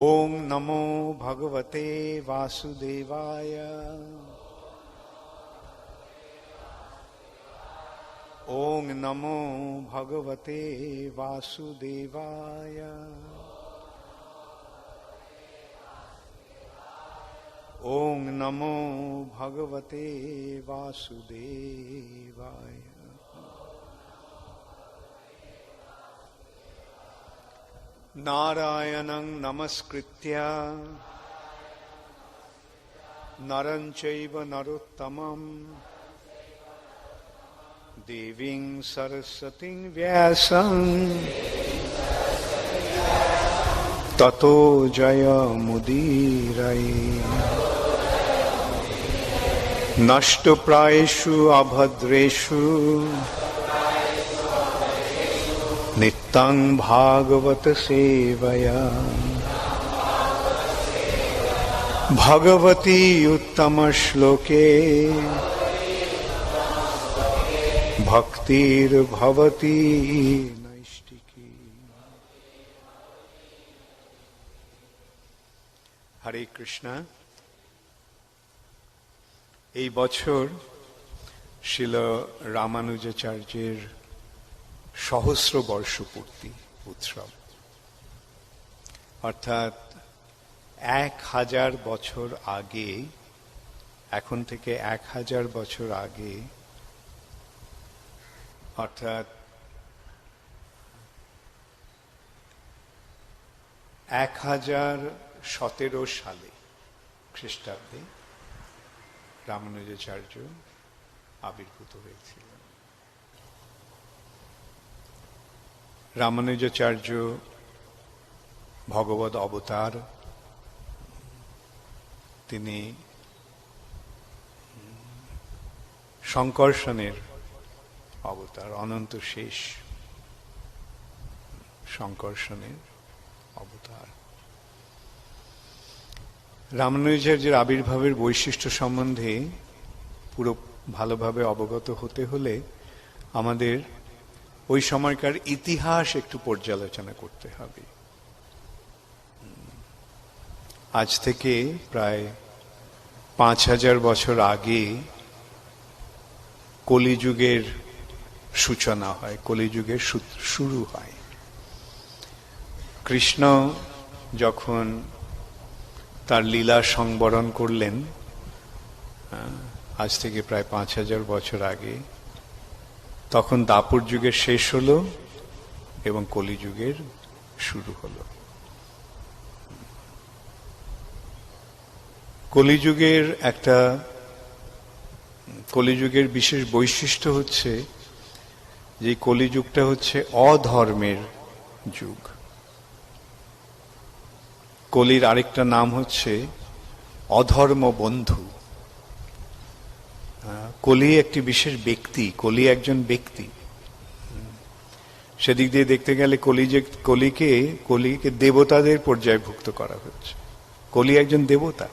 ओम नमो भगवते वासुदेवाय। ओम नमो भगवते वासुदेवाय। ओम नमो भगवते वासुदेवाय। नारायणं नमस्कृत्य नरं चैव नरोत्तमं देवीं सरस्वतीं व्यासं ततो जयमुदीरये। नष्टप्रायेषु अभद्रेषु नित्यं भागवत सेवया भगवती उत्तम श्लोके भक्तिर्भवती नैष्टिकी। हरे कृष्णा। এই বছর শিল রামানুজাচার্যের সহস্র বর্ষপূর্তি উৎসব, অর্থাৎ 1000 বছর আগে, এখন থেকে 1000 বছর আগে, অর্থাৎ 1017 সালে খ্রিস্টাব্দে রামানুজাচার্য আবির্ভূত হয়েছিল। রামানুজাচার্য ভগবদ অবতার। তিনি শঙ্কর্ষণের অবতার, অনন্ত শেষ শঙ্কর্ষণের অবতার। রামানুজাচার্যের আবির্ভাবের বৈশিষ্ট্য সম্বন্ধে পুরো ভালোভাবে অবগত হতে হলে আমাদের ওই সময়কার ইতিহাস একটু পর্যালোচনা করতে হবে। আজ থেকে প্রায় 5000 বছর আগে কলিযুগের সূচনা হয়, কলিযুগের শুরু হয়। কৃষ্ণ যখন তার লীলা সংবরণ করলেন, আজ থেকে প্রায় 5000 বছর আগে, তখন দাপর যুগের শেষ হলো এবং কলিযুগের শুরু হলো। কলিযুগের বিশেষ বৈশিষ্ট্য হচ্ছে যে কলিযুগটা হচ্ছে অধর্মের যুগ। কলির আরেকটা নাম হচ্ছে অধর্ম বন্ধু। কলি একটি বিশেষ ব্যক্তি, কলি একজন ব্যক্তি। সেদিক দিয়ে দেখতে গেলে কলিকে দেবতাদের পর্যায়ভুক্ত করা হচ্ছে। কলি একজন দেবতা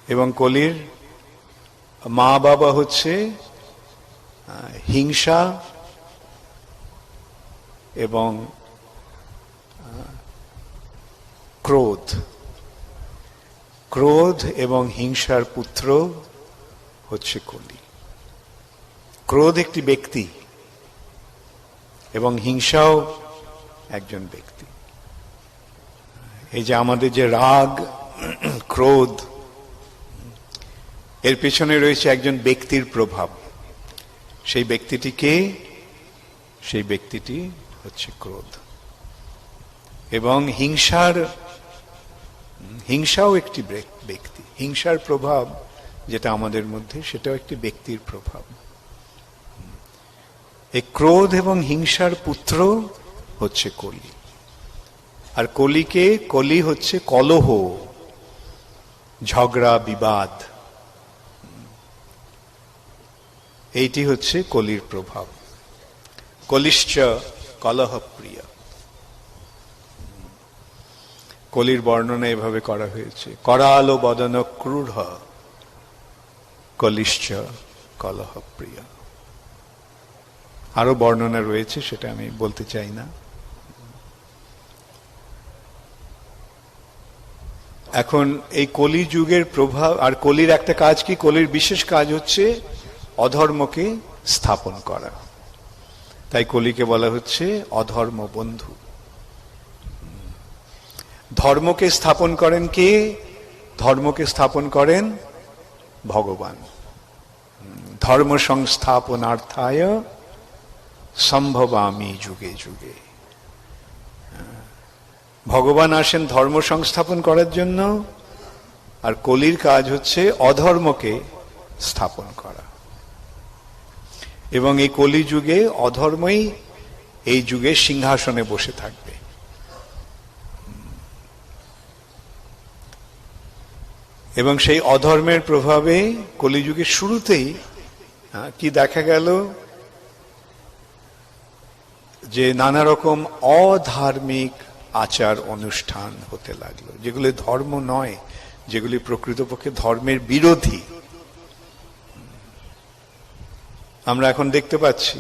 এবং কলির মা বাবা হচ্ছে হিংসা এবং ক্রোধ। ক্রোধ এবং হিংসার পুত্র হচ্ছে কলি। ক্রোধ একটি ব্যক্তি এবং হিংসাও একজন ব্যক্তি। এই যে আমাদের যে রাগ, ক্রোধ, এর পেছনে রয়েছে একজন ব্যক্তির প্রভাব। সেই ব্যক্তিটি কে? সেই ব্যক্তিটি হচ্ছে ক্রোধ। এবং হিংসাও একটি ব্যক্তি। হিংসার প্রভাব যেটা আমাদের মধ্যে, সেটাও একটি ব্যক্তির প্রভাব। এই ক্রোধ এবং হিংসার পুত্র হচ্ছে কলি। আর কলি হচ্ছে কলহ, ঝগড়া, বিবাদ। এইটি হচ্ছে কলির প্রভাব। কলিশ্চ কলহ প্রিয়। কলির বর্ণনা এভাবে করা হয়েছে: করালো বদন ক্রূঢ় কলিশ্চ কলহ প্রিয়। আরো বর্ণনা রয়েছে, সেটা আমি বলতে চাই না। এখন এই কলি যুগের প্রভাব, আর কলির একটা কাজ কি, কলির বিশেষ কাজ হচ্ছে অধর্মকে স্থাপন করা। তাই কলিকে বলা হচ্ছে অধর্ম বন্ধু। ধর্মকে স্থাপন করেন কে? ধর্মকে স্থাপন করেন ভগবান। ধর্ম সংস্থাপনার্থায় সম্ভবামি যুগে যুগে। ভগবান আসেন ধর্ম সংস্থাপন করার জন্য, আর কলির কাজ হচ্ছে অধর্মকে স্থাপন করা। এবং এই কলি যুগে অধর্মই এই যুগে সিংহাসনে বসে থাকবে। এবং সেই অধর্মের প্রভাবে কলিযুগের শুরুতেই কি দেখা গেল, যে নানা রকম অধার্মিক আচার অনুষ্ঠান হতে লাগলো, যেগুলি ধর্ম নয়, যেগুলি প্রকৃতপক্ষে ধর্মের বিরোধী। আমরা এখন দেখতে পাচ্ছি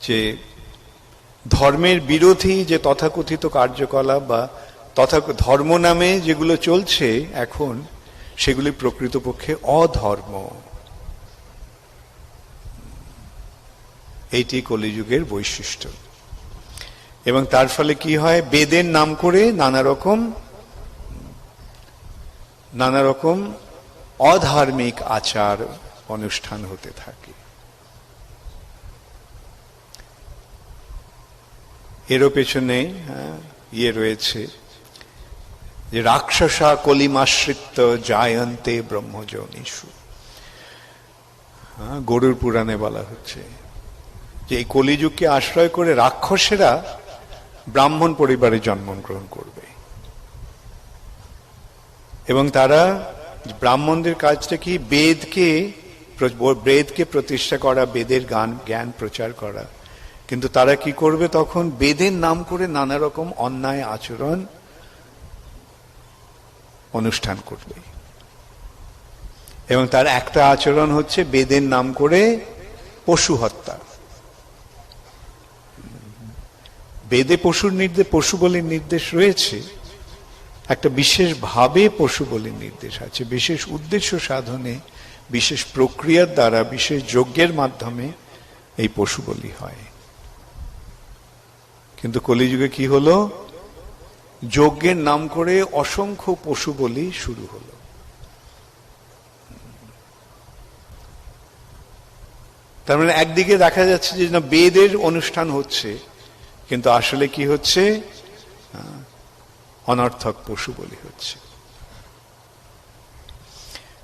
যে ধর্মের বিরোধী যে তথাকথিত কার্যকলাপ বা ধর্ম নামে যেগুলো চলছে এখন, সেগুলি প্রকৃতপক্ষে অধর্ম। এইটি কলিযুগের বৈশিষ্ট্য। এবং তার ফলে কি হয়, বেদের নাম করে নানা রকম অধার্মিক আচার অনুষ্ঠান হতে থাকে। এরও পেছনে রয়েছে যে রাক্ষসা কলিমাশ্রিত জায়ন্তে ব্রহ্মযোনিষু। গরুর পুরাণে বলা হচ্ছে যে এই কলিযুগকে আশ্রয় করে রাক্ষসেরা ব্রাহ্মণ পরিবারে জন্মগ্রহণ করবে, এবং তারা ব্রাহ্মণদের কাজটা কি, বেদকে প্রতিষ্ঠা করা, বেদের জ্ঞান প্রচার করা। কিন্তু তারা কি করবে তখন, বেদের নাম করে নানা রকম অন্যায় আচরণ অনুষ্ঠান করবে। এবং তার একটা আচরণ হচ্ছে বেদের নাম করে পশু হত্যা। বেদে পশু বলির নির্দেশ রয়েছে, একটা বিশেষ ভাবে পশু বলির নির্দেশ আছে, বিশেষ উদ্দেশ্য সাধনে, বিশেষ প্রক্রিয়ার দ্বারা, বিশেষ যজ্ঞের মাধ্যমে এই পশু বলি হয়। কিন্তু কলিযুগে কি হলো, যজ্ঞের নাম করে অসংখ্য পশু বলি শুরু হলো। তার মানে একদিকে দেখা যাচ্ছে যে না, বেদের অনুষ্ঠান হচ্ছে, কিন্তু আসলে কি হচ্ছে, অনর্থক পশু বলি হচ্ছে।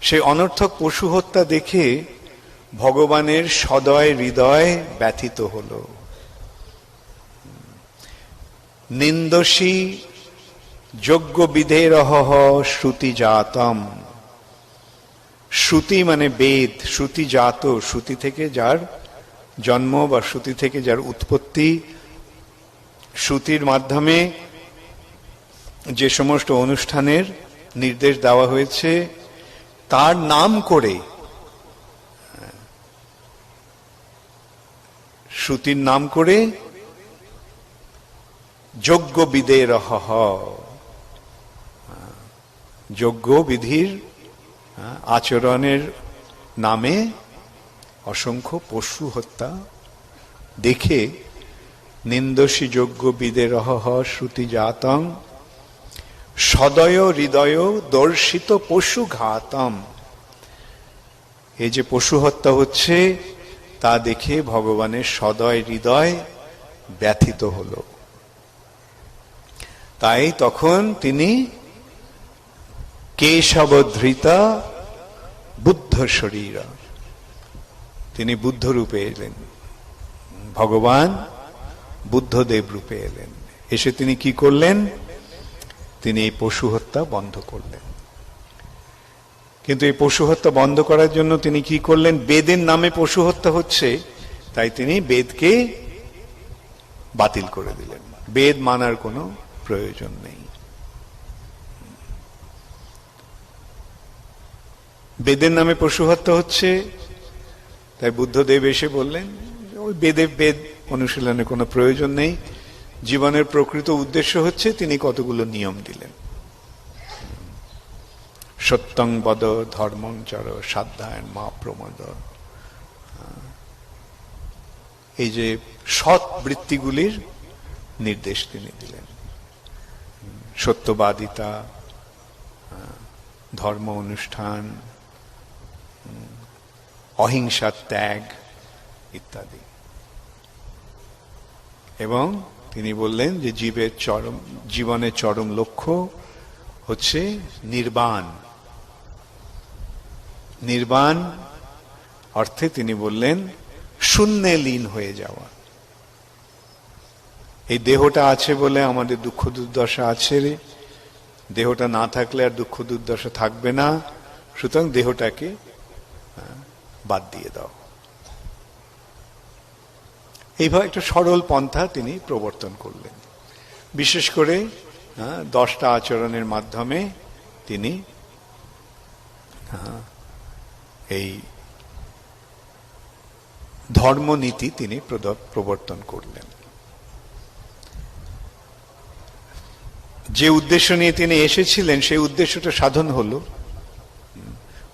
সেই অনর্থক পশু হত্যা দেখে ভগবানের সদয় হৃদয় ব্যথিত হল। নিন্দসী যজ্ঞ বিধেরহ শ্রুতি জাতম। শ্রুতি মানে বেদ, শ্রুতি জাত, শ্রুতি থেকে যার জন্ম বা শ্রুতি থেকে যার উৎপত্তি, শ্রুতির মাধ্যমে যে সমস্ত অনুষ্ঠানের নির্দেশ দেওয়া হয়েছে, তার নাম করে, শ্রুতির নাম করে যজ্ঞ বিধেরহ, যজ্ঞ বিধির আচরণের নামে অসংখ্য পশু হত্যা দেখে নিন্দসী যজ্ঞ বিধেরহ শ্রুতি জাতং সদয় হৃদয় দর্শিত পশু ঘাতম। এই যে পশু হত্যা হচ্ছে তা দেখে ভগবানের সদয় হৃদয় ব্যথিত হল। তাই তখন তিনি কেশবধৃতা বুদ্ধ শরীর, তিনি বুদ্ধ রূপে এলেন, ভগবান বুদ্ধদেব রূপে এলেন। এসে তিনি কি করলেন, তিনি এই পশু হত্যা বন্ধ করলেন। কিন্তু এই পশু হত্যা বন্ধ করার জন্য তিনি কি করলেন, বেদের নামে পশু হত্যা হচ্ছে, তাই তিনি বেদকে বাতিল করে দিলেন। বেদ মানার কোনো প্রয়োজন নেই। বেদের নামে পশু হত্যা হচ্ছে, তাই বুদ্ধদেব এসে বললেন ওই বেদ অনুশীলনের কোনো প্রয়োজন নেই, জীবনের প্রকৃত উদ্দেশ্য হচ্ছে, তিনি কতগুলো নিয়ম দিলেন। সত্যং বদ ধর্মং চর সাধ্যায়ন মা প্রমদ। এই যে সৎ বৃত্তিগুলির নির্দেশ তিনি দিলেন, সত্যবাদিতা, ধর্ম অনুষ্ঠান, অহিংসার ত্যাগ ইত্যাদি। এবং তিনি বললেন যে জীবনের চরম লক্ষ্য হচ্ছে নির্বাণ। নির্বাণ অর্থে তিনি বললেন শূন্যে লীন হয়ে যাওয়া। এই দেহটা আছে বলে আমাদের দুঃখ দুর্দশা আছে, দেহটা না থাকলে আর দুঃখ দুর্দশা থাকবে না, সুতরাং দেহটাকে বাদ দিয়ে দাও। এইভাবে একটা সরল পন্থা তিনি প্রবর্তন করলেন। বিশেষ করে 10টা আচরণের মাধ্যমে তিনি এই ধর্মনীতি তিনি প্রবর্তন করলেন। যে উদ্দেশ্য নিয়ে তিনি এসেছিলেন সেই উদ্দেশ্যটা সাধন হলো,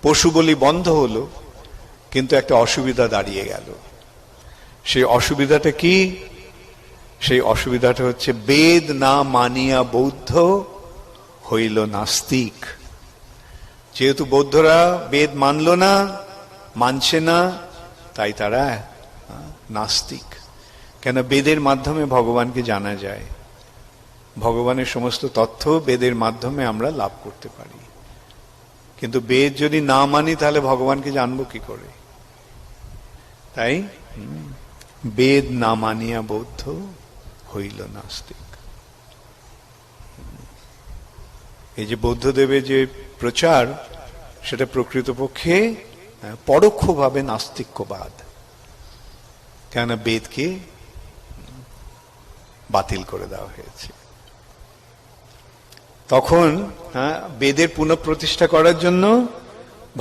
পশু বলি বন্ধ হলো, কিন্তু একটা অসুবিধা দাঁড়িয়ে গেল। সেই অসুবিধাটা কি? সেই অসুবিধাটা হচ্ছে বেদ না মানিয়া বৌদ্ধ হইল নাস্তিক। যেহেতু বৌদ্ধরা বেদ মানল না, মানছে না, তাই তারা নাস্তিক। কেন? বেদের মাধ্যমে ভগবানকে জানা যায়, ভগবানের সমস্ত তথ্য বেদের মাধ্যমে আমরা লাভ করতে পারি। কিন্তু বেদ যদি না মানি তাহলে ভগবানকে জানবো কি করে? তাই বেদ না মানিয়া বৌদ্ধ হইল নাস্তিক। এই যে বৌদ্ধদেবের যে প্রচার, সেটা প্রকৃতপক্ষে পরোক্ষভাবে নাস্তিক্যবাদ। কেন? বেদকে বাতিল করে দেওয়া হয়েছে। তখন বেদের পুনঃপ্রতিষ্ঠা করার জন্য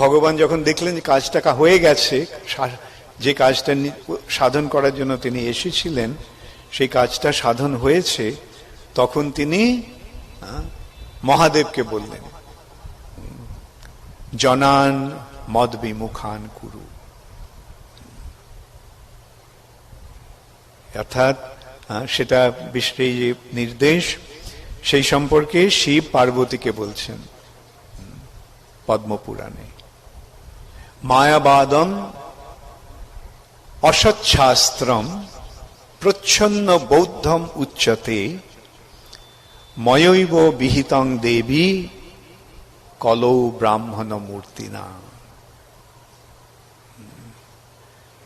ভগবান যখন দেখলেন যে কাজটা হয়ে গেছে, যে কাজটা সাধন করার জন্য তিনি এসেছিলেন সেই কাজটা সাধন হয়েছে, তখন তিনি মহাদেবকে বললেন, জনান মদ বিমুখান কুরু। অর্থাৎ সেটা বিশ্বের যে নির্দেশ, সেই সম্পর্কে শিব পার্বতীকে বলছেন পদ্মপুরাণে। মায়াবাদম অসচ্ছাস্ত্রম প্রচ্ছন্ন বৌদ্ধম উচ্যতে ময়ৈব বিহিতং দেবী কলৌ ব্রাহ্মণ মূর্তিনা।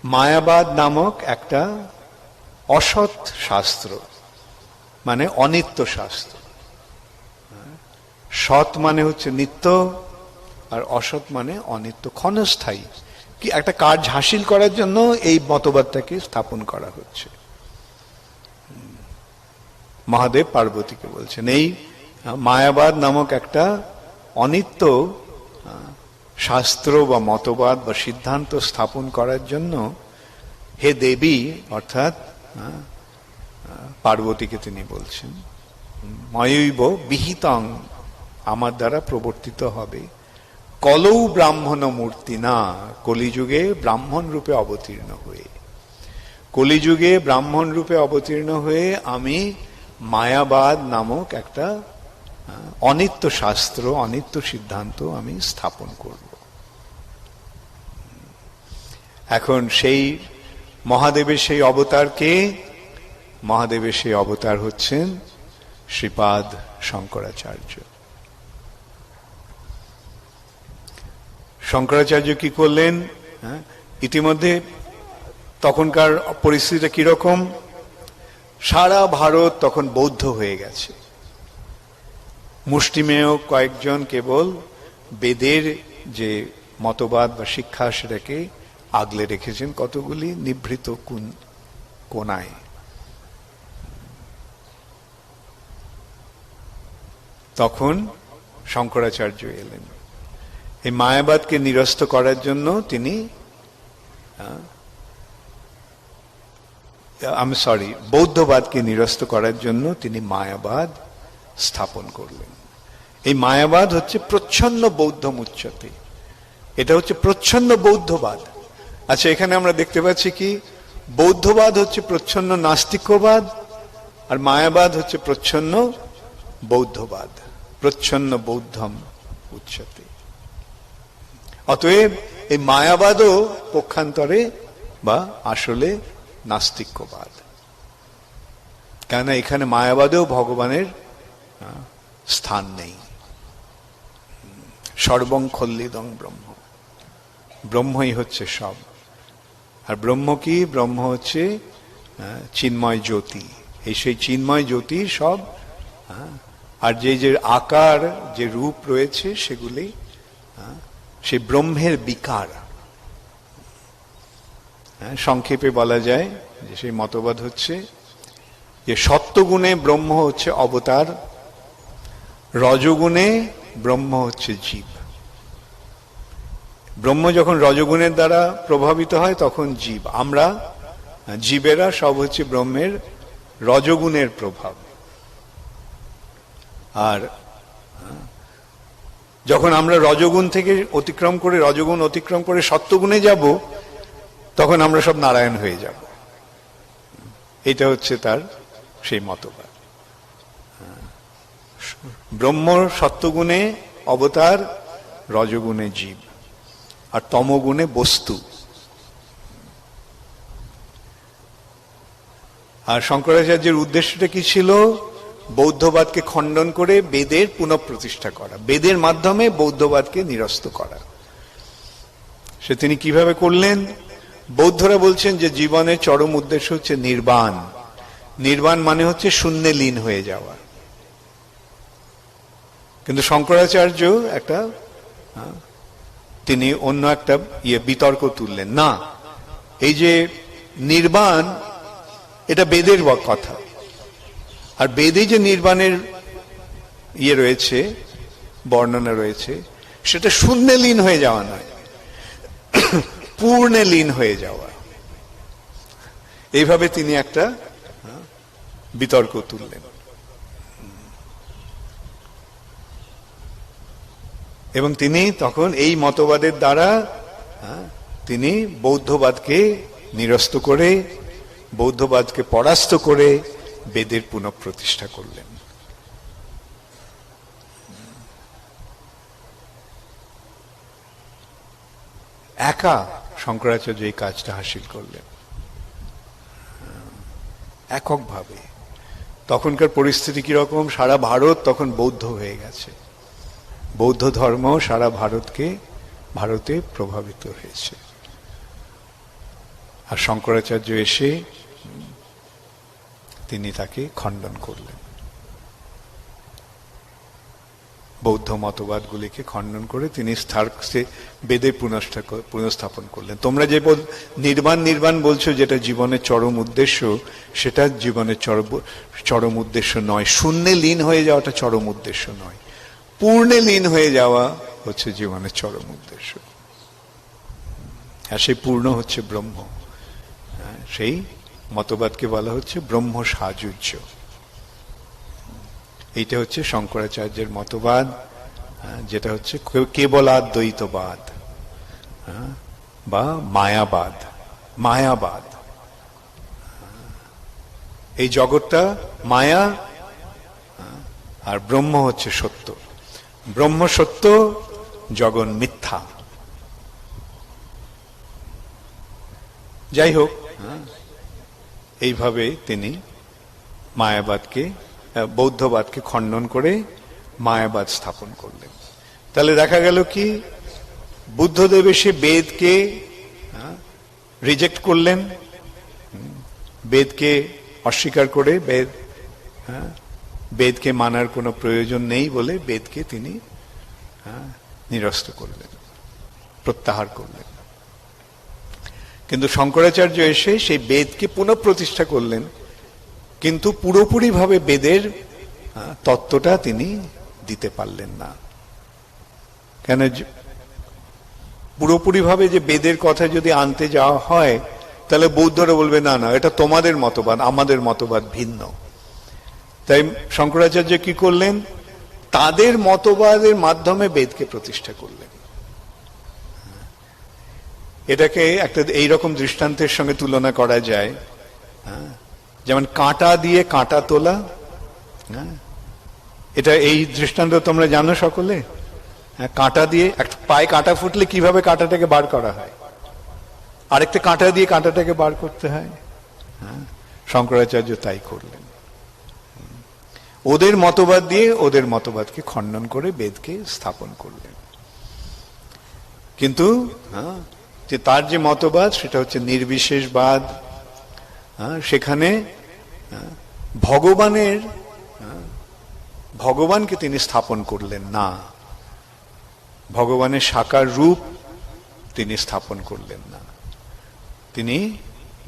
মায়াবাদ নামক একটা অসৎ শাস্ত্র, মানে অনিত্য শাস্ত্র। সৎ মানে হচ্ছে নিত্য, আর অসৎ মানে অনিত্য, ক্ষণস্থায়ী। কি একটা কাজ হাসিল করার জন্য এই মতবাদটাকে স্থাপন করা হচ্ছে। মহাদেব পার্বতীকে বলছেন এই মায়াবাদ নামক একটা অনিত্য শাস্ত্র বা মতবাদ বা সিদ্ধান্ত স্থাপন করার জন্য হে দেবী, অর্থাৎ পার্বতীকে তিনি বলছেন, ময়ৈব বিহিতং, আমার দ্বারা প্রবর্তিত হবে, কলৌ ব্রাহ্মণ মূর্তি না, কলিযুগে ব্রাহ্মণ রূপে অবতীর্ণ হয়ে, কলিযুগে ব্রাহ্মণ রূপে অবতীর্ণ হয়ে আমি মায়াবাদ নামক একটা অনিত্য শাস্ত্র, অনিত্য সিদ্ধান্ত আমি স্থাপন করব। এখন সেই মহাদেবের সেই অবতারকে, মহাদেবের সেই অবতার হচ্ছেন শ্রীপাদ শঙ্করাচার্য। শঙ্করাচার্য কি করলেন? ইতিমধ্যে তখনকার পরিস্থিতিটা কিরকম? সারা ভারত তখন বৌদ্ধ হয়ে গেছে। মুষ্টিমেয় কয়েকজন কেবল বেদের যে মতবাদ বা শিক্ষা সেটাকে আগলে রেখেছেন কতগুলি নিভৃত কোনায়। তখন শঙ্করাচার্য এলেন। এই মায়াবাদকে নিরস্ত করার জন্য তিনি বৌদ্ধবাদকে নিরস্ত করার জন্য তিনি মায়াবাদ স্থাপন করলেন। এই মায়াবাদ হচ্ছে প্রচ্ছন্ন বৌদ্ধ মুচ্যতে, এটা হচ্ছে প্রচ্ছন্ন বৌদ্ধবাদ। আচ্ছা, এখানে আমরা দেখতে পাচ্ছি কি বৌদ্ধবাদ হচ্ছে প্রচ্ছন্ন নাস্তিক্যবাদ, আর মায়াবাদ হচ্ছে প্রচ্ছন্ন বৌদ্ধবাদ, প্রচ্ছন্ন বৌদ্ধম উচ্যতে। অতএব এই মায়াবাদও পক্ষান্তরে বা আসলে নাস্তিক্যবাদ, কেননা এখানে মায়াবাদেও ভগবানের স্থান নেই। সর্বং খল্লিদং ব্রহ্ম, ব্রহ্মই হচ্ছে সব। আর ব্রহ্ম কি? ব্রহ্ম হচ্ছে চিন্ময় জ্যোতি, এই সেই চিন্ময় জ্যোতি সব। আর যে যে আকার, যে রূপ রয়েছে সেগুলি সেই ব্রহ্মের বিকার। সংক্ষেপে বলা যায় যে সেই মতবাদ হচ্ছে যে সত্যগুণে ব্রহ্ম হচ্ছে অবতার, রজগুণে ব্রহ্ম হচ্ছে জীব। ব্রহ্ম যখন রজগুণের দ্বারা প্রভাবিত হয় তখন জীব, আমরা জীবেরা সব হচ্ছে ব্রহ্মের রজগুণের প্রভাব। আর যখন আমরা রজগুণ থেকে অতিক্রম করে, রজগুণ অতিক্রম করে সত্যগুণে যাব, তখন আমরা সব নারায়ণ হয়ে যাব। এটা হচ্ছে তার সেই মতবাদ। ব্রহ্ম সত্যগুণে অবতার, রজগুণে জীব, আর তমগুণে বস্তু। আর শঙ্করাচার্যের উদ্দেশ্যটা কি ছিল? বৌদ্ধবাদকে খণ্ডন করে বেদের পুনঃপ্রতিষ্ঠা করা, বেদের মাধ্যমে বৌদ্ধবাদকে নিরস্ত করা। সে তিনি কিভাবে করলেন? বৌদ্ধরা বলছেন যে জীবনের চরম উদ্দেশ্য হচ্ছে নির্বাণ। নির্বাণ মানে হচ্ছে শূন্যে লীন হয়ে যাওয়া। কিন্তু শঙ্করাচার্য তিনি অন্য একটা বিতর্ক তুললেন। না, এই যে নির্বাণ, এটা বেদের কথা, আর বেদে যে নির্বাণের রয়েছে, বর্ণনা রয়েছে, সেটা শূন্যে লীন হয়ে যাওয়া নয়, পূর্ণে লীন হয়ে যাওয়া। এইভাবে তিনি একটা বিতর্ক তুললেন। এবং তিনি তখন এই মতবাদের দ্বারা তিনি বৌদ্ধবাদকে নিরস্ত করে, বৌদ্ধবাদকে পরাস্ত করে বেদের পুনঃপ্রতিষ্ঠা করলেন। একা শঙ্করাচার্য এই কাজটা হাসিল করলেন এককভাবে। তখনকার পরিস্থিতি কিরকম? সারা ভারত তখন বৌদ্ধ হয়ে গেছে, বৌদ্ধ ধর্ম সারা ভারতে প্রভাবিত হয়েছে। আর শঙ্করাচার্য এসে তিনি তাকে খণ্ডন করলেন, বৌদ্ধ মতবাদগুলিকে খণ্ডন করে তিনি বেদে পুনঃস্থাপন করলেন। তোমরা যে নির্বাণ বলছো, যেটা জীবনের চরম উদ্দেশ্য, সেটা জীবনের চরম উদ্দেশ্য নয়। শূন্যে লীন হয়ে যাওয়াটা চরম উদ্দেশ্য নয়, পূর্ণে লীন হয়ে যাওয়া হচ্ছে জীবনের চরম উদ্দেশ্য। আর সেই পূর্ণ হচ্ছে ব্রহ্ম। সেই মতবাদকে বলা হচ্ছে ব্রহ্ম সাযুজ্য। এইটা হচ্ছে শঙ্করাচার্যের মতবাদ, যেটা হচ্ছে কেবলাদ্বৈতবাদ বা মায়াবাদ। এই জগৎটা মায়া, আর ব্রহ্ম হচ্ছে সত্য। ব্রহ্ম সত্য, জগৎ মিথ্যা। যাই হোক, এইভাবে তিনি বৌদ্ধবাদকে খণ্ডন করে মায়াবাদ স্থাপন করলেন। তাহলে দেখা গেল কি, বুদ্ধদেব এসে বেদকে রিজেক্ট করলেন, বেদকে অস্বীকার করে বেদকে মানার কোনো প্রয়োজন নেই বলে বেদকে তিনি নিরস্ত করলেন, প্রত্যাহার করলেন। কিন্তু শঙ্করাচার্য এসে সেই বেদকে পুনঃপ্রতিষ্ঠা করলেন, কিন্তু পুরোপুরিভাবে বেদের তত্ত্বটা তিনি দিতে পারলেন না। কেন? পুরোপুরিভাবে যে বেদের কথা যদি আনতে যাওয়া হয়, তাহলে বৌদ্ধরা বলবে না না, এটা তোমাদের মতবাদ, আমাদের মতবাদ ভিন্ন। তাই শঙ্করাচার্য কি করলেন? তাদের মতবাদের মাধ্যমে বেদকে প্রতিষ্ঠা করলেন। এটাকে একটা এইরকম দৃষ্টান্তের সঙ্গে তুলনা করা যায়, যেমন কাঁটা দিয়ে কাঁটা তোলা। এটা এই দৃষ্টান্ত তোমরা জানো সকলে। কাঁটা দিয়ে একটা পায়ে কাঁটা ফুটলে কিভাবে কাঁটাটাকে বার করা হয়, আরেকটা কাঁটা দিয়ে কাঁটাটাকে বার করতে হয়। শঙ্করাচার্য তাই করলেন, ওদের মতবাদ দিয়ে ওদের মতবাদকে খণ্ডন করে বেদকে স্থাপন করলেন। কিন্তু যে তার যে মতবাদ সেটা হচ্ছে নির্বিশেষবাদ। সেখানে ভগবানকে তিনি স্থাপন করলেন না, ভগবানের সাকার রূপ তিনি স্থাপন করলেন না। তিনি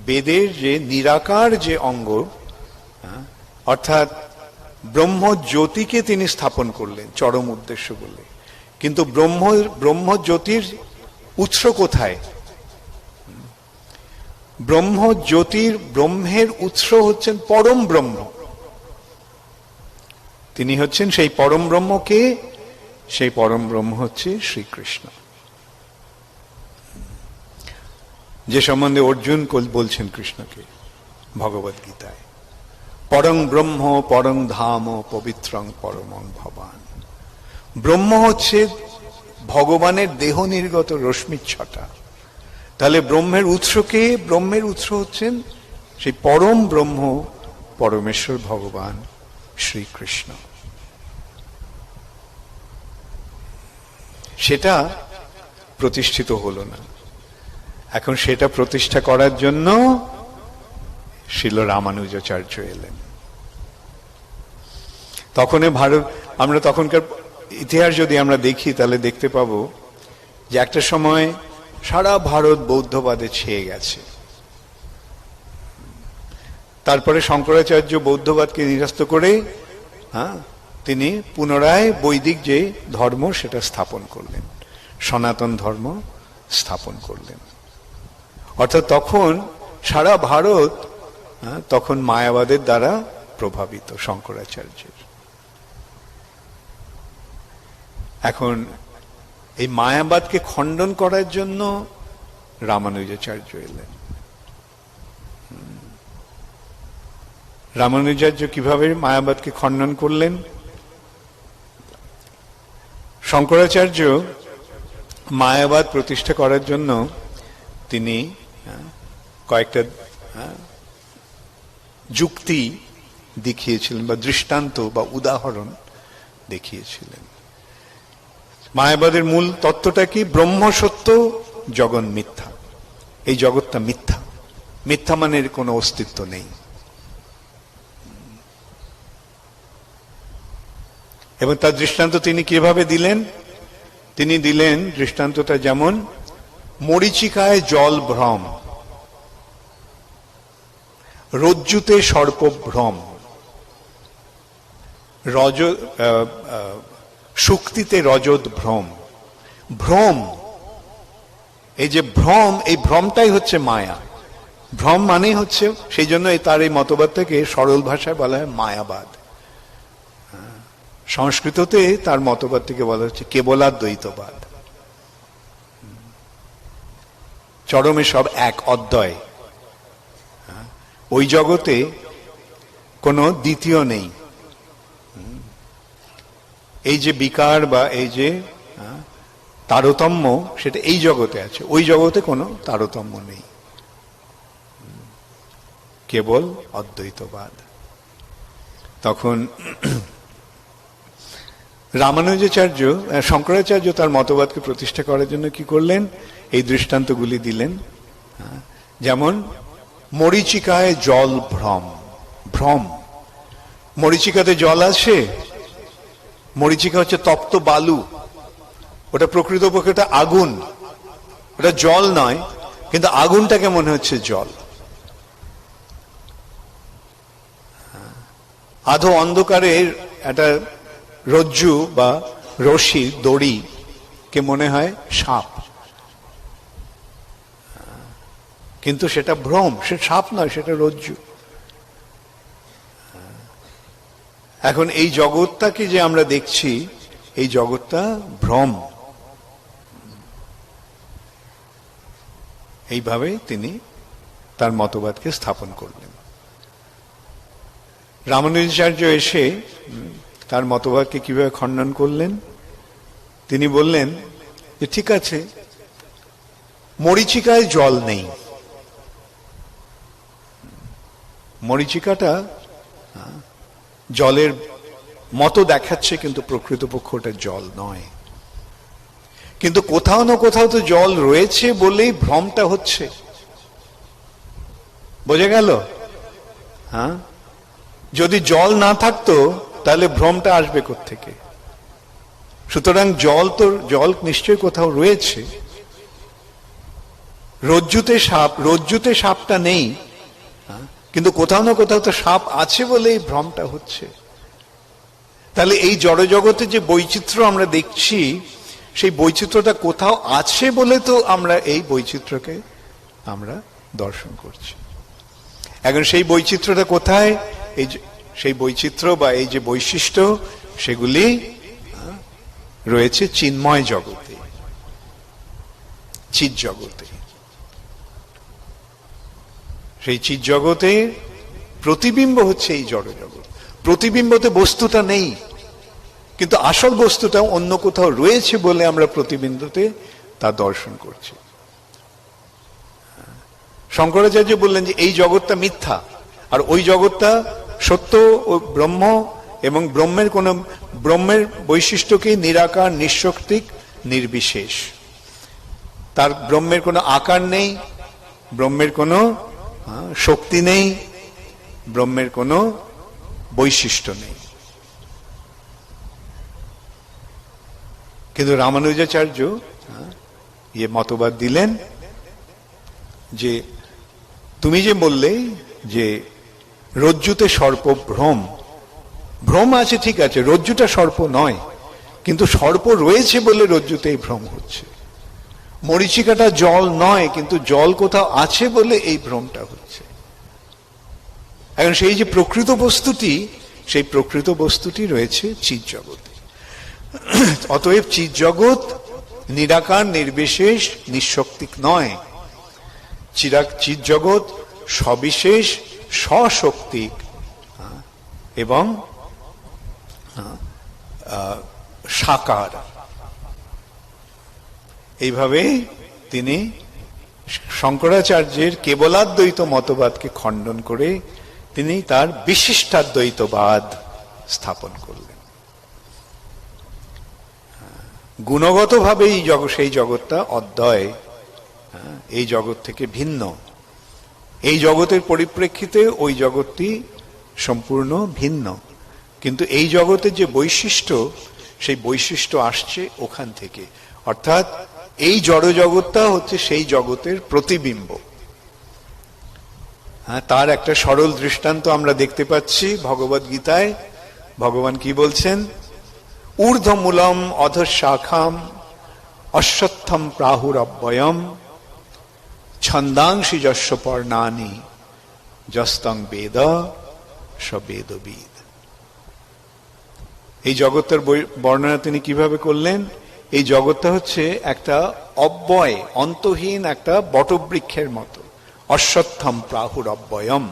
বেদের যে নিরাকার যে অঙ্গ, অর্থাৎ ব্রহ্ম জ্যোতিকে তিনি স্থাপন করলেন চরম উদ্দেশ্য বলে। কিন্তু ব্রহ্ম জ্যোতির উৎস কোথায়? ব্রহ্মের উৎস হচ্ছেন পরম ব্রহ্ম। তিনি হচ্ছেন সেই পরম ব্রহ্মকে, সেই পরম ব্রহ্ম হচ্ছে শ্রীকৃষ্ণ, যে সম্বন্ধে অর্জুন বলছেন কৃষ্ণকে ভগবদ গীতায়, পরং ব্রহ্ম পরং ধাম পবিত্রং পরমং ভবান। ব্রহ্ম হচ্ছে ভগবানের দেহ নির্গত রশ্মিচ্ছটা। তাহলে ব্রহ্মের উৎসকে, ব্রহ্মের উৎস হচ্ছেন সেই পরম ব্রহ্ম, পরমেশ্বর ভগবান শ্রীকৃষ্ণ। সেটা প্রতিষ্ঠিত হলো না। এখন সেটা প্রতিষ্ঠা করার জন্য শ্রীল রামানুজাচার্য এলেন। তখন আমরা তখনকার ইতিহাস যদি আমরা দেখি তাহলে দেখতে পাবো যে একটা সময় সারা ভারত বৌদ্ধবাদে ছেয়ে গেছে। তারপরে শঙ্করাচার্য বৌদ্ধবাদকে নিরস্ত করে তিনি পুনরায় বৈদিক যে ধর্ম সেটা স্থাপন করলেন, সনাতন ধর্ম স্থাপন করলেন। অর্থাৎ তখন সারা ভারত তখন মায়াবাদের দ্বারা প্রভাবিত, শঙ্করাচার্যের। এখন এই মায়াবাদকে খণ্ডন করার জন্য রামানুজাচার্য এলেন। রামানুজাচার্য কিভাবে মায়াবাদকে খণ্ডন করলেন? শঙ্করাচার্য মায়াবাদ প্রতিষ্ঠা করার জন্য তিনি কয়েকটা যুক্তি দেখিয়েছিলেন, বা দৃষ্টান্ত বা উদাহরণ দেখিয়েছিলেন। মায়াবাদের মূল তত্ত্বটা কি? ব্রহ্ম সত্য, জগৎ মিথ্যা। এই জগৎটা মিথ্যা, মিথ্যা মানে কোনো অস্তিত্ব নেই। এবং তার দৃষ্টান্ত তিনি কিভাবে দিলেন? তিনি দিলেন দৃষ্টান্তটা যেমন মরীচিকায় জল ভ্রম, রজ্জুতে সর্প ভ্রম, শুক্তিতে রজত ভ্রম। ভ্রম, এই যে ভ্রম, এই ভ্রমটাই হচ্ছে মায়া। ভ্রম মানেই হচ্ছে, সেই জন্য তার এই মতবাদ থেকে সরল ভাষায় বলা হয় মায়াবাদ। সংস্কৃততে তার মতবাদ থেকে বলা হচ্ছে কেবলাদ্বৈতবাদ। চরমে সব এক, অদ্বয়। ওই জগতে কোনো দ্বিতীয় নেই। এই যে বিকার বা এই যে তারতম্য, সেটা এই জগতে আছে, ওই জগতে কোনো তারতম্য নেই, কেবল অদ্বৈতবাদ। তখন রামানুজাচার্য, শঙ্করাচার্য তার মতবাদকে প্রতিষ্ঠা করার জন্য কি করলেন? এই দৃষ্টান্তগুলি দিলেন। যেমন মরীচিকায় জল ভ্রম। ভ্রম, মরীচিকাতে জল আছে, মরীচিকা হচ্ছে তপ্ত বালু, ওটা প্রকৃতপক্ষে ওটা আগুন, ওটা জল নয়, কিন্তু আগুনটাকে মনে হচ্ছে জল। আধো অন্ধকারে একটা রজ্জু বা রশি, দড়ি কে মনে হয় সাপ, কিন্তু সেটা ভ্রম, সে সাপ নয়, সেটা রজ্জু। এখন এই জগৎটাকে যে আমরা দেখছি, এই জগৎটা ভ্রম। এইভাবে তিনি তার মতবাদকে স্থাপন করলেন। রামানুজাচার্য এসে তার মতবাদকে কিভাবে খণ্ডন করলেন? তিনি বললেন যে ঠিক আছে, মরীচিকায় জল নেই, মরীচিকাটা জলের মতো দেখাচ্ছে, কিন্তু প্রকৃতপক্ষ ওটা জল নয়। কিন্তু কোথাও না কোথাও তো জল রয়েছে বলেই ভ্রমটা হচ্ছে। বোঝা গেল? হ্যাঁ, যদি জল না থাকতো তাহলে ভ্রমটা আসবে কোত্থেকে? সুতরাং জল নিশ্চয়ই কোথাও রয়েছে। রজ্জুতে সাপটা নেই, কিন্তু কোথাও না কোথাও তো সাপ আছে বলেই ভ্রমটা হচ্ছে। তাহলে এই জড়জগতে যে বৈচিত্র্য আমরা দেখছি, সেই বৈচিত্র্যটা কোথাও আছে বলে তো আমরা এই বৈচিত্র্যকে আমরা দর্শন করছি। এখন সেই বৈচিত্র্যটা কোথায়? সেই বৈচিত্র্য বা এই যে বৈশিষ্ট্য, সেগুলি রয়েছে চিন্ময় জগতে, চিৎ জগতে। সেই চিৎ জগতে প্রতিবিম্ব হচ্ছে এই জড় জগৎ। প্রতিবিম্বতে বস্তুটা নেই, কিন্তু আসল বস্তুটা অন্য কোথাও রয়েছে বলে আমরা প্রতিবিম্বতে তা দর্শন করছি। শঙ্করাচার্য বললেন যে এই জগৎটা মিথ্যা, আর ওই জগৎটা সত্য ও ব্রহ্ম, এবং ব্রহ্মের বৈশিষ্ট্যকে নিরাকার, নিঃশক্তিক, নির্বিশেষ। তার ব্রহ্মের কোনো আকার নেই, ব্রহ্মের কোনো শক্তি নেই, ব্রহ্মের কোনো বৈশিষ্ট্য নেই। কিন্তু রামানুজাচার্য মতবাদ দিলেন যে তুমি যে বললে যে রজ্জুতে সর্প ভ্রম, ভ্রম আছে ঠিক আছে, রজ্জুটা সর্প নয়, কিন্তু সর্প রয়েছে বলে রজ্জুতে এই ভ্রম হচ্ছে। মরীচিকাটা জল নয়, কিন্তু জল কোথাও আছে বলে এই ভ্রমটা হচ্ছে। এখন সেই যে প্রকৃত বস্তুটি, সেই প্রকৃত বস্তুটি রয়েছে চিৎ জগতে। অতএব চিৎ জগৎ নিরাকার, নির্বিশেষ, নিঃশক্তিক নয়। চিৎ জগৎ সবিশেষ, সশক্তিক এবং সাকার। এইভাবে তিনি শঙ্করাচার্যের কেবলাদ্বৈত মতবাদকে খণ্ডন করে তিনি তার বিশিষ্টাদ্বৈতবাদ স্থাপন করলেন। গুণগতভাবেই সেই জগৎটা অদ্বয়, এই জগৎ থেকে ভিন্ন। এই জগতের পরিপ্রেক্ষিতে ওই জগৎটি সম্পূর্ণ ভিন্ন, কিন্তু এই জগতের যে বৈশিষ্ট্য, সেই বৈশিষ্ট্য আসছে ওখান থেকে। অর্থাৎ এই জড় জগৎটা হচ্ছে সেই জগতের প্রতিবিম্ব। তার একটা সরল দৃষ্টান্ত আমরা দেখতে পাচ্ছি ভগবদ গীতায়। ভগবান কি বলছেন? ঊর্ধ্বমূলম অধঃশাখাম অশ্বত্থম প্রাহুরব্বয়ম ছন্দাংশি যস্য পর্ণানি যস্তং বেদ স বেদবিদ। এই জগতের বর্ণনা তিনি কিভাবে করলেন? এই জগৎটা হচ্ছে একটা অব্যয়, অন্তহীন একটা বটবৃক্ষের মতো। অশ্বত্থম প্রাহুরব্বয়ম,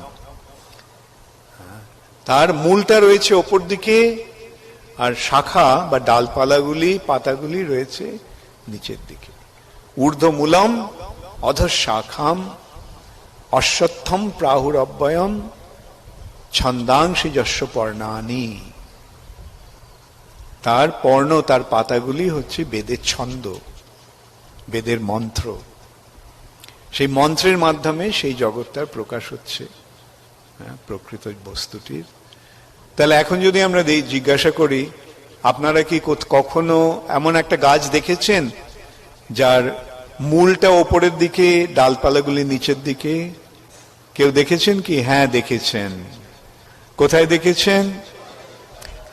তার মূলটা রয়েছে ওপর দিকে, আর শাখা বা ডালপালাগুলি, পাতাগুলি রয়েছে নিচের দিকে। ঊর্ধ্বমূলম অধঃশাখাম অশ্বত্থম প্রাহুরব্বয়ম ছন্দাংশি যস্য পর্ণানি। তার পর্ণ, তার পাতাগুলি হচ্ছে বেদের ছন্দ, বেদের মন্ত্র। সেই মন্ত্রের মাধ্যমে সেই জগৎটার প্রকাশ হচ্ছে প্রকৃত বস্তুটির। তাহলে এখন যদি আমরা জিজ্ঞাসা করি, আপনারা কি কখনো এমন একটা গাছ দেখেছেন যার মূলটা ওপরের দিকে, ডালপালাগুলি নিচের দিকে? কেউ দেখেছেন কি? হ্যাঁ, দেখেছেন। কোথায় দেখেছেন?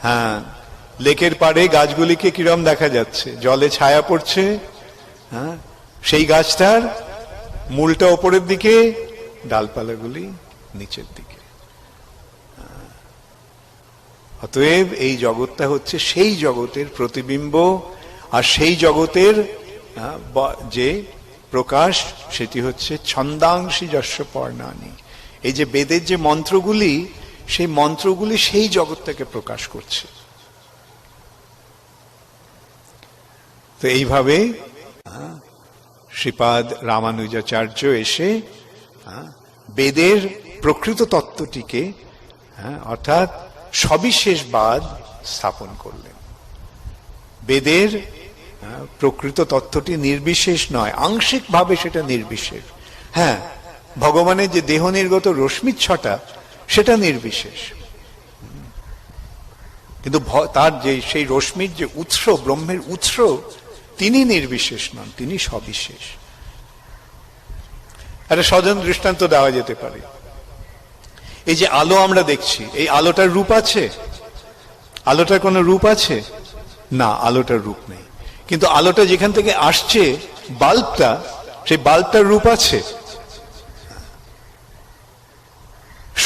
হ্যাঁ, লেকের পাড়ে গাছগুলিকে কিরম দেখা যাচ্ছে, জলে ছায়া পড়ছে। হ্যাঁ, সেই গাছটার মূলটা ওপরের দিকে, ডালপালাগুলি নিচের দিকে। অতএব এই জগৎটা হচ্ছে সেই জগতের প্রতিবিম্ব, আর সেই জগতের যে প্রকাশ সেটি হচ্ছে ছন্দাংশী যস্য পর্ণানি। এই যে বেদের যে মন্ত্রগুলি, সেই মন্ত্রগুলি সেই জগৎটাকে প্রকাশ করছে। তো এইভাবে শ্রীপাদ রামানুজাচার্য এসে বেদের প্রকৃত তত্ত্বটিকে অর্থাৎ সবিশেষবাদ স্থাপন করলেন। বেদের প্রকৃত তত্ত্বটি নির্বিশেষ নয়, আংশিকভাবে সেটা নির্বিশেষ। হ্যাঁ, ভগবানের যে দেহ নির্গত রশ্মিচ্ছটা সেটা নির্বিশেষ, কিন্তু তার যে সেই রশ্মির যে উৎস, ব্রহ্মের উৎস, তিনি নির্বিশেষ নন, তিনি সবিশেষ। একটা সাধারণ দৃষ্টান্ত দেওয়া যেতে পারে। এই যে আলো আমরা দেখছি, এই আলোটার রূপ আছে? আলোটার কোনো রূপ আছে? না, আলোটার রূপ নেই। কিন্তু আলোটা যেখান থেকে আসছে, বাল্বটা, সেই বাল্বটার রূপ আছে।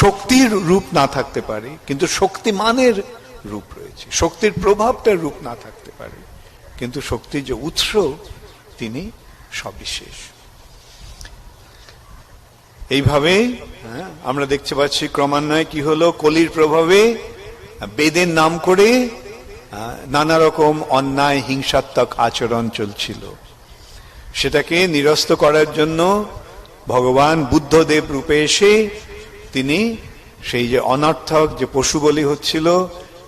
শক্তির রূপ না থাকতে পারে, কিন্তু শক্তিমানের রূপ রয়েছে। শক্তির প্রভাবটার রূপ না থাকতে পারে, কিন্তু শক্তির যে উৎস তিনি সবিশেষ। এইভাবে আমরা দেখতে পাচ্ছি ক্রমান্বয়ে কি হলো, কলির প্রভাবে বেদের নাম করে নানা রকম অন্যায় হিংসাত্মক আচরণ চলছিল। সেটাকে নিরস্ত করার জন্য ভগবান বুদ্ধদেব রূপে এসে তিনি সেই যে অনর্থক যে পশু বলি হচ্ছিল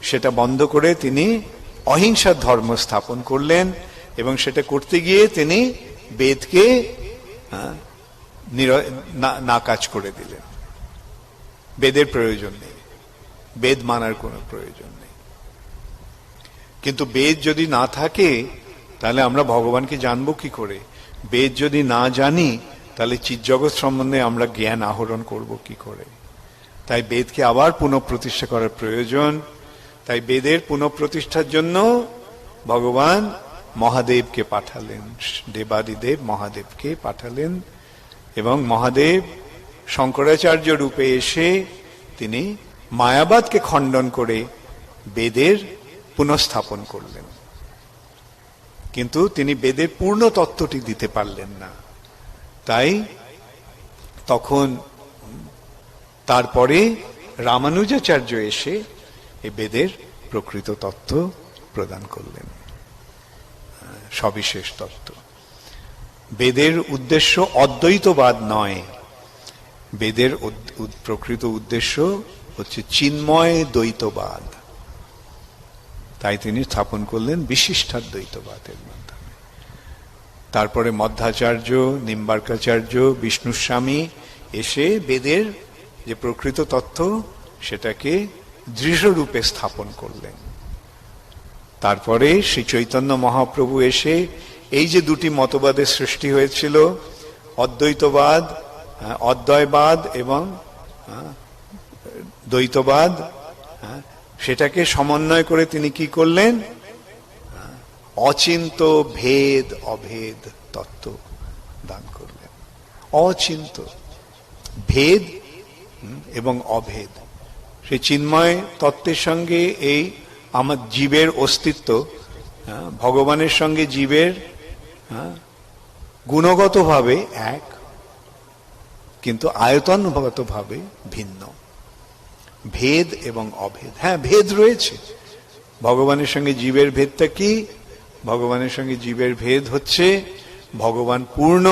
সেটা বন্ধ করে তিনি অহিংসার ধর্ম স্থাপন করলেন, এবং সেটা করতে গিয়ে তিনি বেদকে না কাজ করে দিলেন। বেদের প্রয়োজন নেই, বেদ মানার কোনো প্রয়োজন নেই। কিন্তু বেদ যদি না থাকে তাহলে আমরা ভগবানকে জানবো কি করে? বেদ যদি না জানি তাহলে চিৎজগৎ সম্বন্ধে আমরা জ্ঞান আহরণ করব কি করে? তাই বেদকে আবার পুনঃপ্রতিষ্ঠা করার প্রয়োজন। তাই বেদের পুনঃপ্রতিষ্ঠার জন্য ভগবান মহাদেবকে পাঠালেন, দেবাদিদেব মহাদেবকে পাঠালেন, এবং মহাদেব শঙ্করাচার্য রূপে এসে তিনি মায়াবাদকে খণ্ডন করে বেদের পুনঃস্থাপন করলেন। কিন্তু তিনি বেদের পূর্ণ তত্ত্বটি দিতে পারলেন না। তাই তখন তারপরে রামানুজাচার্য এসে এই বেদের প্রকৃত তত্ত্ব প্রদান করলেন, সবিশেষ তত্ত্ব। বেদের উদ্দেশ্য অদ্বৈতবাদ নয়, বেদের প্রকৃত উদ্দেশ্য হচ্ছে চিন্ময় দ্বৈতবাদ। তাই তিনি স্থাপন করলেন বিশিষ্টাদ্বৈতবাদের মাধ্যমে। তারপরে মধ্বাচার্য, নিম্বার্কাচার্য, বিষ্ণুস্বামী এসে বেদের যে প্রকৃত তত্ত্ব সেটাকে দৃঢ়রূপে স্থাপন করলেন। তারপরে শ্রী চৈতন্য মহাপ্রভু এসে এই যে দুটি মতবাদের সৃষ্টি হয়েছিল, অদ্বৈতবাদ, অদ্বয়বাদ এবং দ্বৈতবাদ, সেটাকে সমন্বয় করে তিনি কি করলেন? অচিন্ত ভেদ অভেদ তত্ত্ব দান করলেন। অচিন্ত ভেদ এবং অভেদ, সেই চিন্ময় তত্ত্বের সঙ্গে এই আমার জীবের অস্তিত্ব, ভগবানের সঙ্গে জীবের গুণগতভাবে এক, কিন্তু আয়তনগতভাবে ভিন্ন। ভেদ এবং অভেদ, হ্যাঁ ভেদ রয়েছে। ভগবানের সঙ্গে জীবের ভেদটা কি? ভগবানের সঙ্গে জীবের ভেদ হচ্ছে ভগবান পূর্ণ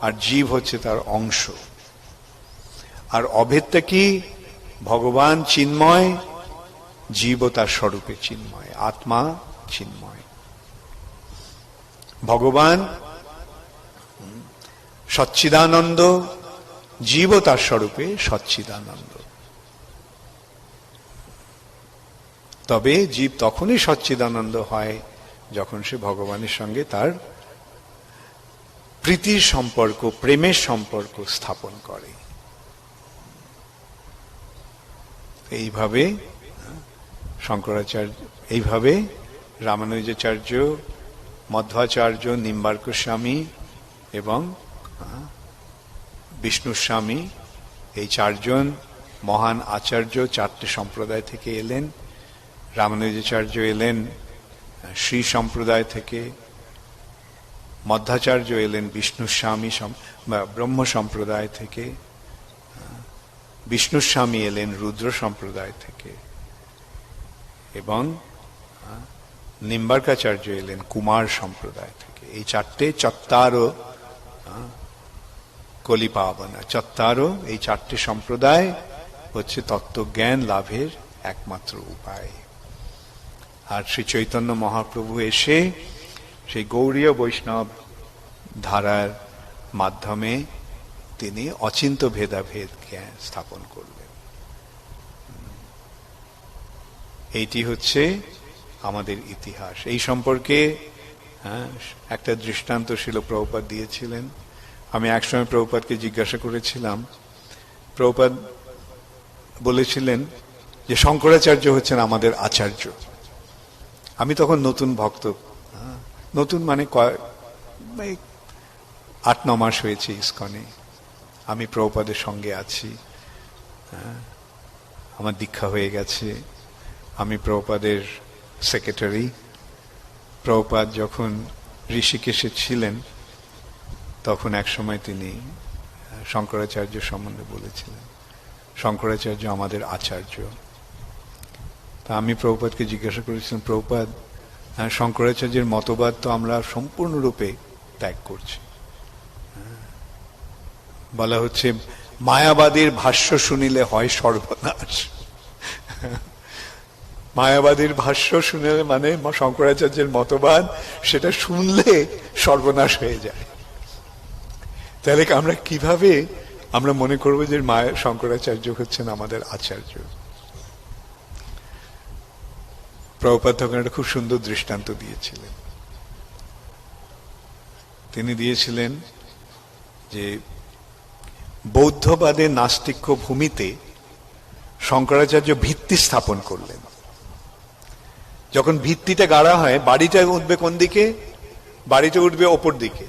আর জীব হচ্ছে তার অংশ। আর অভেদটা কি? ভগবান চিন্ময়, জীব তার স্বরূপে চিন্ময়, আত্মা চিন্ময়। ভগবান সচ্চিদানন্দ, জীব তার স্বরূপে সচ্চিদানন্দ। তবে জীব তখনই সচ্চিদানন্দ হয় যখন সে ভগবানের সঙ্গে তার প্রীতির সম্পর্ক, প্রেমের সম্পর্ক স্থাপন করে। এইভাবে শঙ্করাচার্য, এইভাবে রামানুজাচার্য, মধ্বাচার্য, নিম্বার্কস্বামী এবং বিষ্ণুস্বামী, এই চারজন মহান আচার্য চারটে সম্প্রদায় থেকে এলেন রামানুজাচার্য এলেন শ্রী সম্প্রদায় থেকে, মধ্বাচার্য এলেন বিষ্ণুস্বামী ব্রহ্ম সম্প্রদায় থেকে, বিষ্ণুস্বামী এলেন রুদ্র সম্প্রদায় থেকে, এবং নিম্বার্কাচার্য এলেন কুমার সম্প্রদায় থেকে। এই চারটে চত্তারো কলিপাবনা, চত্তারো এই চারটে সম্প্রদায় হচ্ছে তত্ত্বজ্ঞান লাভের একমাত্র উপায়। আর শ্রী চৈতন্য মহাপ্রভু এসে সেই গৌড়ীয় বৈষ্ণব ধারার মাধ্যমে তিনি অচিন্ত ভেদাভেদ জ্ঞান স্থাপন করলেন। এইটি হচ্ছে আমাদের ইতিহাস। এই সম্পর্কে একটা দৃষ্টান্ত শিল প্রভুপাদ দিয়েছিলেন। আমি একসময় প্রভুপাদকে জিজ্ঞাসা করেছিলাম, প্রভুপাদ বলেছিলেন যে শঙ্করাচার্য হচ্ছেন আমাদের আচার্য। আমি তখন নতুন ভক্ত, নতুন মানে 8-9 মাস হয়েছে ইস্কনে, আমি প্রভুপাদের সঙ্গে আছি, আমার দীক্ষা হয়ে গেছে, আমি প্রভুপাদের সেক্রেটারি। প্রভুপাদ যখন ঋষিকেশে ছিলেন তখন এক সময় তিনি শঙ্করাচার্য সম্বন্ধে বলেছিলেন, শঙ্করাচার্য আমাদের আচার্য। তা আমি প্রভুপাদকে জিজ্ঞাসা করেছিলাম, প্রভুপাদ শঙ্করাচার্যের মতবাদ তো আমরা সম্পূর্ণরূপে ত্যাগ করছি। বলা হচ্ছে মায়াবাদীর ভাষ্য শুনিলে হয় সর্বনাশ। মায়াবাদীর ভাষ্য শুনিলে মানে শঙ্করাচার্যের মতবাদ, সেটা শুনলে সর্বনাশ হয়ে যায়। তাহলে আমরা কিভাবে আমরা মনে করবো যে শঙ্করাচার্য হচ্ছেন আমাদের আচার্য? প্রভুপাদ তখন একটা খুব সুন্দর দৃষ্টান্ত দিয়েছিলেন। তিনি দিয়েছিলেন যে বৌদ্ধবাদের নাস্তিক্য ভূমিতে শঙ্করাচার্য ভিত্তি স্থাপন করলেন। যখন ভিত্তিটা গাড়া হয়, বাড়িটা উঠবে কোন দিকে? বাড়িটা উঠবে ওপর দিকে,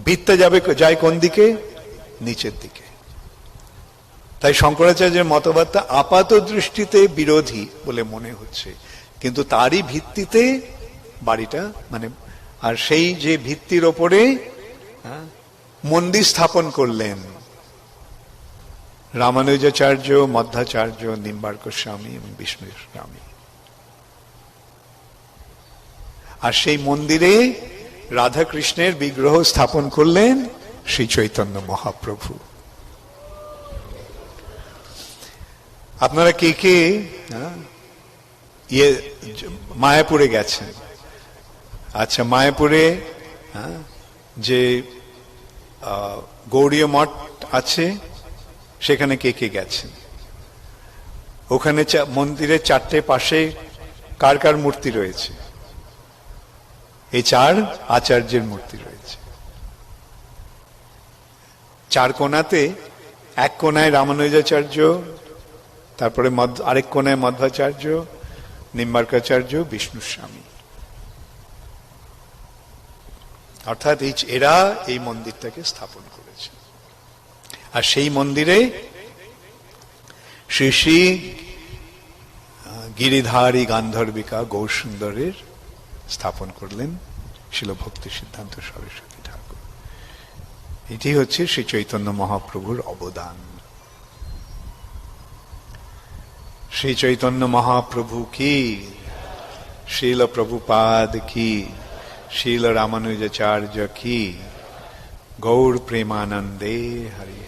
ভিত্তি যায় কোন দিকে? নিচের দিকে। তাই শঙ্করাচার্যের মতবাদটা আপাত দৃষ্টিতে বিরোধী বলে মনে হচ্ছে, কিন্তু তারই ভিত্তিতে বাড়িটা মানে, আর সেই যে ভিত্তির ওপরে মন্দির স্থাপন করলেন রামানুজাচার্য, মধ্বাচার্য, নিম্বার্ক স্বামী এবং বিষ্ণু স্বামী। আর সেই মন্দিরে রাধাকৃষ্ণের বিগ্রহ স্থাপন করলেন শ্রী চৈতন্য মহাপ্রভু। আপনারা কে কে মায়াপুরে গেছেন? আচ্ছা, মায়াপুরে যে গৌড়ীয় মঠ আছে সেখানে কে কে গেছেন? ওখানে মন্দিরের চারটে পাশে কার কার মূর্তি রয়েছে? এই 4 আচার্যের মূর্তি রয়েছে। 4 কোণাতে, এক কোণায় রামানুজাচার্য, তারপরে আরেক কোণায় মধ্বাচার্য, নিম্বার্কাচার্য, বিষ্ণুস্বামী। অর্থাৎ এরা এই মন্দিরটাকে স্থাপন করেছে। আর সেই মন্দিরে শ্রী শ্রী গিরিধারী গান্ধর্বিকা গৌরসুন্দরের স্থাপন করলেন শিল ভক্তি সিদ্ধান্ত সরস্বতী ঠাকুর। এটি হচ্ছে শ্রী চৈতন্য মহাপ্রভুর অবদান। শ্রী চৈতন্য মহাপ্রভু কি, শিল প্রভুপাদ কি, শিল রামানুজাচার্য কি, গৌর প্রেমানন্দে হরি।